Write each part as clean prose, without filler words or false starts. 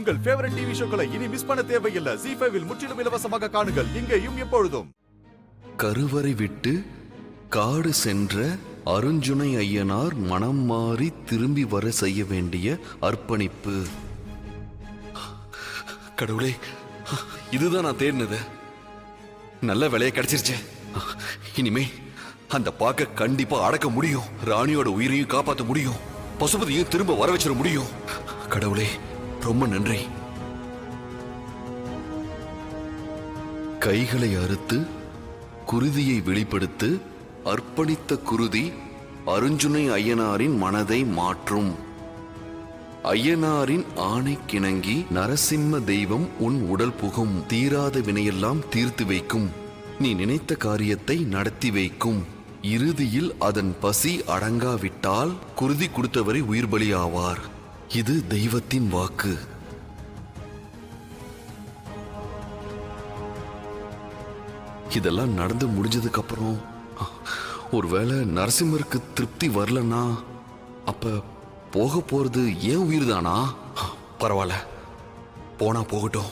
உங்கள் favourite TV ஷோக்களை இனி miss பண்ண தேவையில்லை. ஜீ5 இல் முற்றிலும் இலவசமாக காணுங்கள், இங்கேயும் எப்பொழுதும். கருவறை விட்டு காடு சென்ற அருஞ்சுனை ஐயனார் மனம் மாறி திரும்பி வர செய்ய வேண்டிய அர்ப்பணிப்பு. கடவுளே, இதுதான் நான் தேடினது. நல்ல வேலையை கிடைச்சிருச்சு. இனிமே அந்த பாக்க கண்டிப்பா அடக்க முடியும். ராணியோட உயிரையும் காப்பாற்ற முடியும். பசுபதியும் திரும்ப வர வச்சிட முடியும். கடவுளே, ரொம்ப நன்றி. கைகளை அறுத்து குருதியை வெளிப்படுத்து. அர்ப்பணித்த குருதி அருஞ்சுனை ஐயனாரின் மனதை மாற்றும். ஐயனாரின் ஆணைக்கிணங்கி நரசிம்ம தெய்வம் உன் உடல் புகும். தீராத வினையெல்லாம் தீர்த்து வைக்கும். நீ நினைத்த காரியத்தை நடத்தி வைக்கும். இறுதியில் அதன் பசி அடங்காவிட்டால் குருதி கொடுத்தவரை உயிர் பலி ஆவார். இது தெய்வத்தின் வாக்கு. இதெல்லாம் நடந்து முடிஞ்சதுக்கு அப்புறம் ஒருவேளை நரசிம்மருக்கு திருப்தி வரலன்னா அப்ப போக போறது ஏன் உயிர் தானா? பரவாயில்ல, போனா போகட்டும்.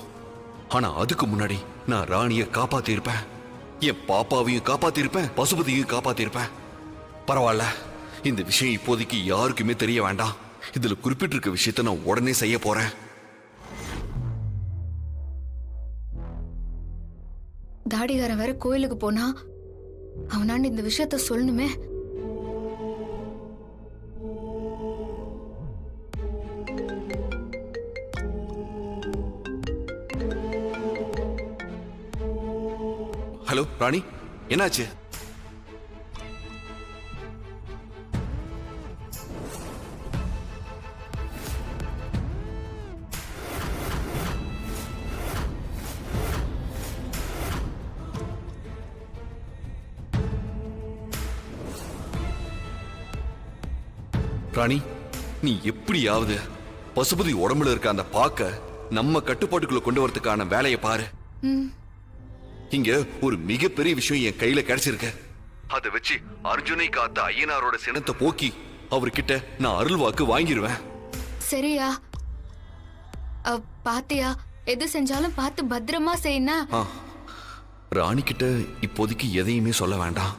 ஆனா அதுக்கு முன்னாடி நான் ராணியை காப்பாத்திருப்பேன். என் பாப்பாவையும் காப்பாத்திருப்பேன், பசுபதியையும் காப்பாத்திருப்பேன். பரவாயில்ல, இந்த விஷயம் இப்போதைக்கு யாருக்குமே தெரிய வேண்டாம். இதுல குறிப்பிட்டிருக்க விஷயத்த நான் உடனே செய்ய போறேன். தாடிகாரன் வேற கோயிலுக்கு போனா அவனாண்டு இந்த விஷயத்த சொல்லணுமே. ஹலோ ராணி, என்னாச்சு? ராணி, நீ எப்படியாவது பசுபதி உடம்புல இருக்க அந்த பாக்க நம்ம கட்டுப்பாட்டுக்குள்ள கொண்டு வரதுக்கான வேலையை பாரு. இங்க ஒரு மிகப்பெரிய விஷயம் என் கையில கிடைச்சிருக்க. அதை வச்சு அர்ஜுனை காத்த ஐயனாரோட சினத்தை போக்கி அவர்கிட்ட நான் அருள் வாக்கு வாங்கிடுவேன். சரியா? பாத்தியா, எது செஞ்சாலும் பார்த்து பத்திரமா செய்யணும். ராணி கிட்ட இப்போதைக்கு எதையுமே சொல்ல வேண்டாம்.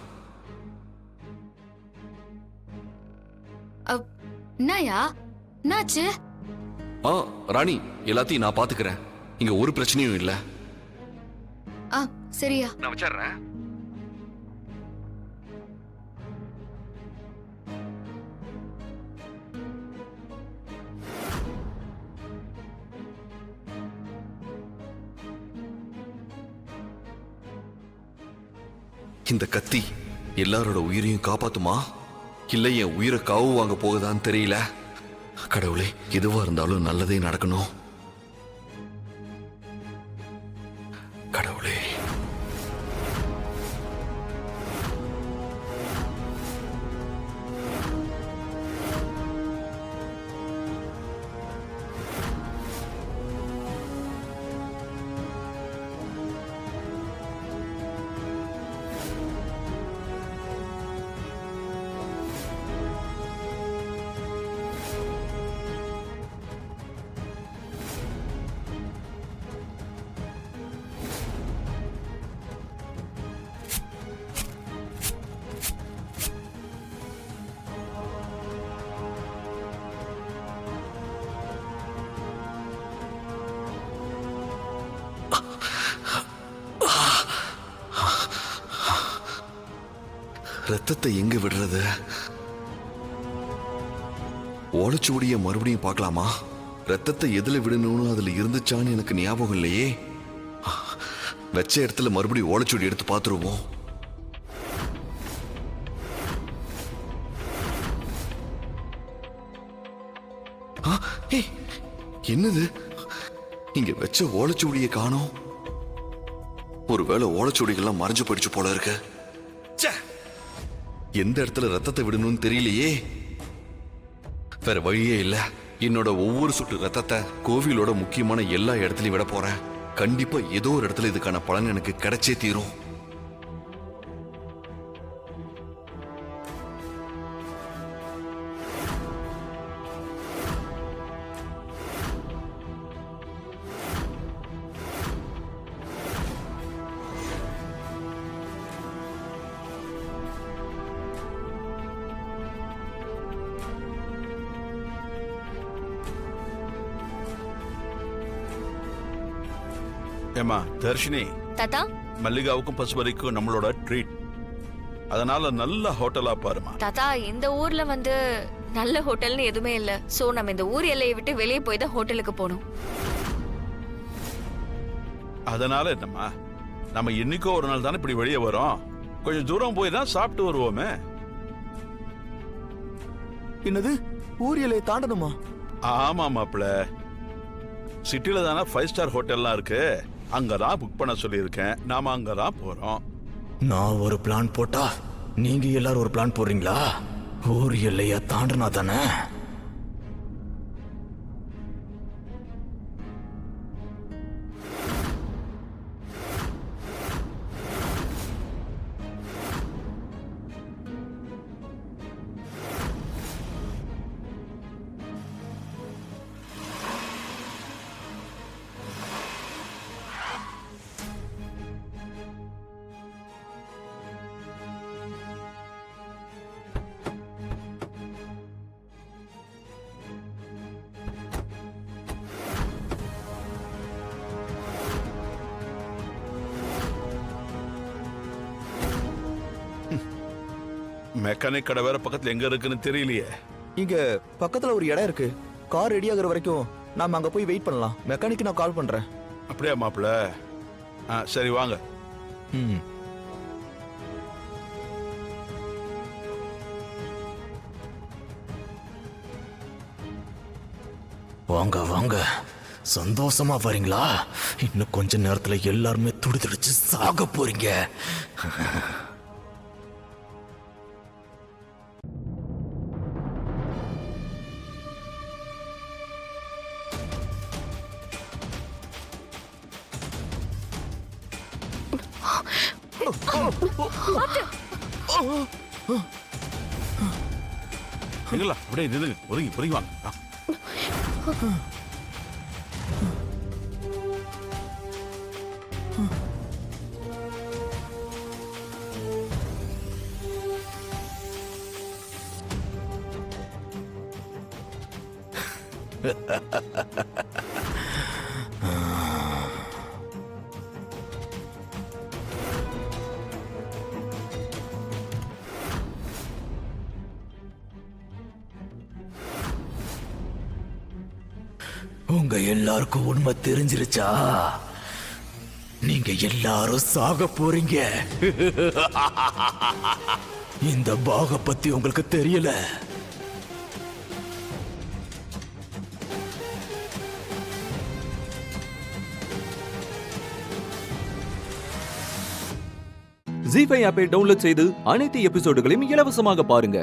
என்னயா, என்னாச்சு? ராணி, எல்லாத்தையும் நான் பாத்துக்கிறேன். இங்க ஒரு பிரச்சனையும் இல்ல. சரியா? நான் வச்சிடுறேன். இந்த கத்தி எல்லாரோட உயிரையும் காப்பாத்துமா, இல்ல என் உயிரை காவு வாங்க போகுதான்னு தெரியல. கடவுளே, எதுவா இருந்தாலும் நல்லதே நடக்கணும். கடவுளே. ரத்தத்தை எங்க விடுறது? ஓலைச்சுவடிய மறுபடியும் பார்க்கலாமா? ரத்தத்தை எதுல விடணும்னு அதுல இருந்துச்சான்னு எனக்கு ஞாபகம் இல்லையே. வச்ச இடத்துல மறுபடியும் ஓலைச்சுவடி எடுத்து பார்த்துருவோம். என்னது, இங்க வச்ச ஓலைச்சுவடியை காணோம். ஒருவேளை ஓலைச்சுவடிகள்லாம் மறைஞ்சு போயிடுச்சு போல இருக்கு. எந்த இடத்துல ரத்தத்தை விடணும்னு தெரியலையே. வேற வழியே இல்ல. என்னோட ஒவ்வொரு சொட்டு ரத்தத்தை கோவிலோட முக்கியமான எல்லா இடத்துலயும் விட போறேன். கண்டிப்பா ஏதோ ஒரு இடத்துல இதுக்கான பலன் எனக்கு கிடைச்சே தீரும். ஏமா தர்ஷினி, தாத்தா மல்லிகாவுக்கும் பசுபதிக்கும் நம்மளோட ட்ரீட். அதனால நல்ல ஹோட்டலா பாருமா. தாத்தா இந்த ஊர்ல வந்து நல்ல ஹோட்டல்னு எதுவுமே இல்ல. சோ நம்ம இந்த ஊர் எல்லையை விட்டு வெளியே போய் தான் ஹோட்டலுக்கு போகணும். அதனால என்னம்மா, நம்ம இன்னைக்கோ ஒரு நாள் தானே இப்படி வெளியே வரோம். கொஞ்சம் தூரம் போய் தான் சாப்பிட்டு வருவோமே. என்னது, ஊர் எல்லையை தாண்டணுமா? ஆமா மாப்பிள, சிட்டில தானே 5 ஸ்டார் ஹோட்டல்லாம் இருக்கு. அங்கதான் புக் பண்ண சொல்லியிருக்கேன். நாம அங்கதான் போறோம். நான் ஒரு பிளான் போட்டா நீங்க எல்லாரும் ஒரு பிளான் போடுறீங்களா? ஊர் எல்லையா தாண்டனா தானே? மெக்கானிக் கடை வேற பக்கத்துல எங்க இருக்குன்னு தெரியலையே. இங்க பக்கத்துல ஒரு இடம் இருக்கு. கார் ரெடி ஆகுற வரைக்கும் நாம அங்க போய் வெயிட் பண்ணலாம். மெக்கானிக்கு நான் கால் பண்றேன். அப்படியா மாப்பிள? சரி வாங்க. ம். வாங்க வாங்க, சந்தோஷமா வரீங்களா? இன்னும் கொஞ்ச நேரத்துல எல்லாருமே துடிதுடிச்சு சாக போறீங்க. எங்களா அப்படியே நில்லுங்க, ஒதுங்கி வாங்க. உங்க எல்லாருக்கும் உண்மை தெரிஞ்சிருச்சா? நீங்க எல்லாரும் சாக போறீங்க. இந்த பாக பத்தி உங்களுக்கு தெரியல. ஜீ5 ஆப்பை டவுன்லோட் செய்து அனைத்து எபிசோடுகளையும் இலவசமாக பாருங்க.